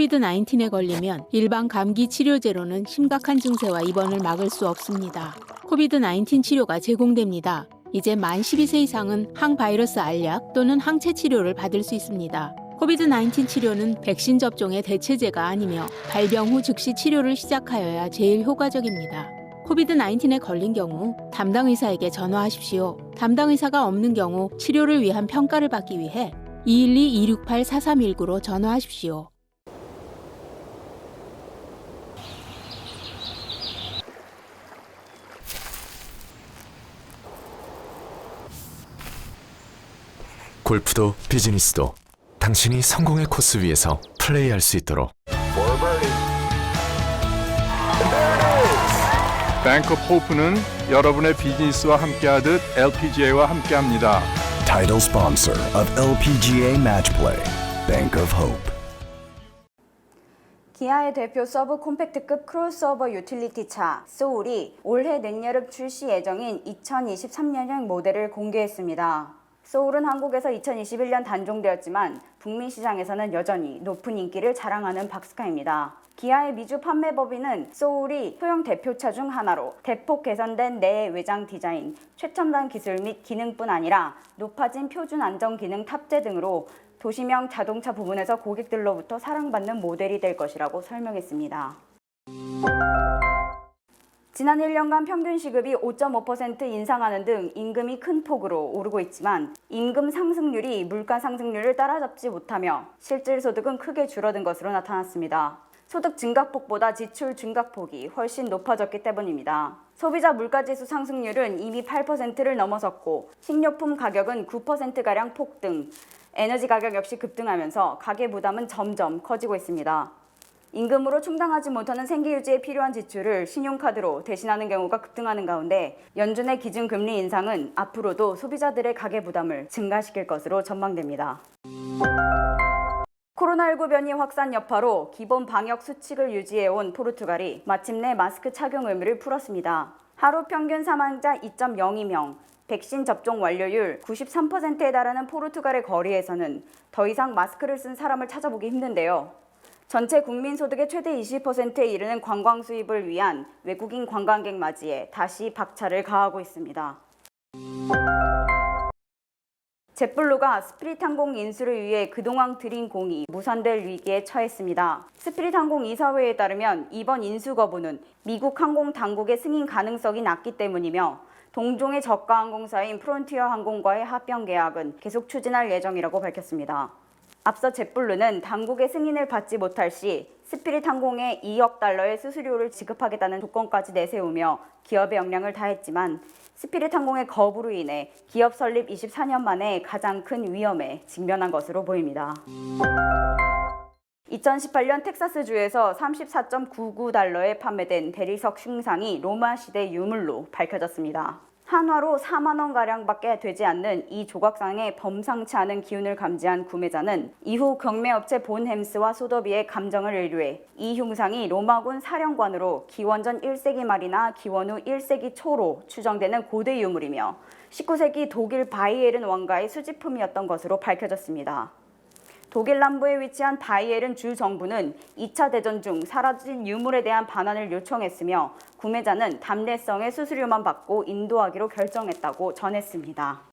코비드-19에 걸리면 일반 감기 치료제로는 심각한 증세와 입원을 막을 수 없습니다. 코비드-19 치료가 제공됩니다. 이제 만 12세 이상은 항바이러스 알약 또는 항체 치료를 받을 수 있습니다. 코비드-19 치료는 백신 접종의 대체제가 아니며 발병 후 즉시 치료를 시작하여야 제일 효과적입니다. 코비드-19에 걸린 경우 담당 의사에게 전화하십시오. 담당 의사가 없는 경우 치료를 위한 평가를 받기 위해 212-268-4319로 전화하십시오. 골프도 비즈니스도 당신이 성공의 코스 위에서 플레이할 수 있도록 뱅크 오브 호프는 여러분의 비즈니스와 함께하듯 LPGA와 함께합니다. Title sponsor of LPGA Match Play, Bank of Hope. 기아의 대표 서브 콤팩트급 크로스오버 유틸리티 차 소울이 올해 늦여름 출시 예정인 2023년형 모델을 공개했습니다. 소울은 한국에서 2021년 단종되었지만 북미 시장에서는 여전히 높은 인기를 자랑하는 박스카입니다. 기아의 미주 판매 법인은 소울이 소형 대표차 중 하나로 대폭 개선된 내 외장 디자인, 최첨단 기술 및 기능뿐 아니라 높아진 표준 안전 기능 탑재 등으로 도시명 자동차 부문에서 고객들로부터 사랑받는 모델이 될 것이라고 설명했습니다. 지난 1년간 평균 시급이 5.5% 인상하는 등 임금이 큰 폭으로 오르고 있지만 임금 상승률이 물가 상승률을 따라잡지 못하며 실질 소득은 크게 줄어든 것으로 나타났습니다. 소득 증가폭보다 지출 증가폭이 훨씬 높아졌기 때문입니다. 소비자 물가지수 상승률은 이미 8%를 넘어섰고 식료품 가격은 9%가량 폭등, 에너지 가격 역시 급등하면서 가계 부담은 점점 커지고 있습니다. 임금으로 충당하지 못하는 생계 유지에 필요한 지출을 신용카드로 대신하는 경우가 급등하는 가운데 연준의 기준금리 인상은 앞으로도 소비자들의 가계 부담을 증가시킬 것으로 전망됩니다. 코로나19 변이 확산 여파로 기본 방역 수칙을 유지해온 포르투갈이 마침내 마스크 착용 의무를 풀었습니다. 하루 평균 사망자 2.02명, 백신 접종 완료율 93%에 달하는 포르투갈의 거리에서는 더 이상 마스크를 쓴 사람을 찾아보기 힘든데요. 전체 국민 소득의 최대 20%에 이르는 관광 수입을 위한 외국인 관광객 맞이에 다시 박차를 가하고 있습니다. 젯블루가 스피릿 항공 인수를 위해 그동안 들인 공이 무산될 위기에 처했습니다. 스피릿 항공 이사회에 따르면 이번 인수 거부는 미국 항공 당국의 승인 가능성이 낮기 때문이며 동종의 저가 항공사인 프론티어 항공과의 합병 계약은 계속 추진할 예정이라고 밝혔습니다. 앞서 젯블루는 당국의 승인을 받지 못할 시 스피릿 항공에 2억 달러의 수수료를 지급하겠다는 조건까지 내세우며 기업의 역량을 다했지만 스피릿 항공의 거부로 인해 기업 설립 24년 만에 가장 큰 위험에 직면한 것으로 보입니다. 2018년 텍사스주에서 34.99달러에 판매된 대리석 흉상이 로마 시대 유물로 밝혀졌습니다. 한화로 4만 원가량밖에 되지 않는 이 조각상의 범상치 않은 기운을 감지한 구매자는 이후 경매업체 본햄스와 소더비의 감정을 의뢰해 이 흉상이 로마군 사령관으로 기원전 1세기 말이나 기원 후 1세기 초로 추정되는 고대 유물이며 19세기 독일 바이에른 왕가의 수집품이었던 것으로 밝혀졌습니다. 독일 남부에 위치한 바이에른 주 정부는 2차 대전 중 사라진 유물에 대한 반환을 요청했으며 구매자는 답례성의 수수료만 받고 인도하기로 결정했다고 전했습니다.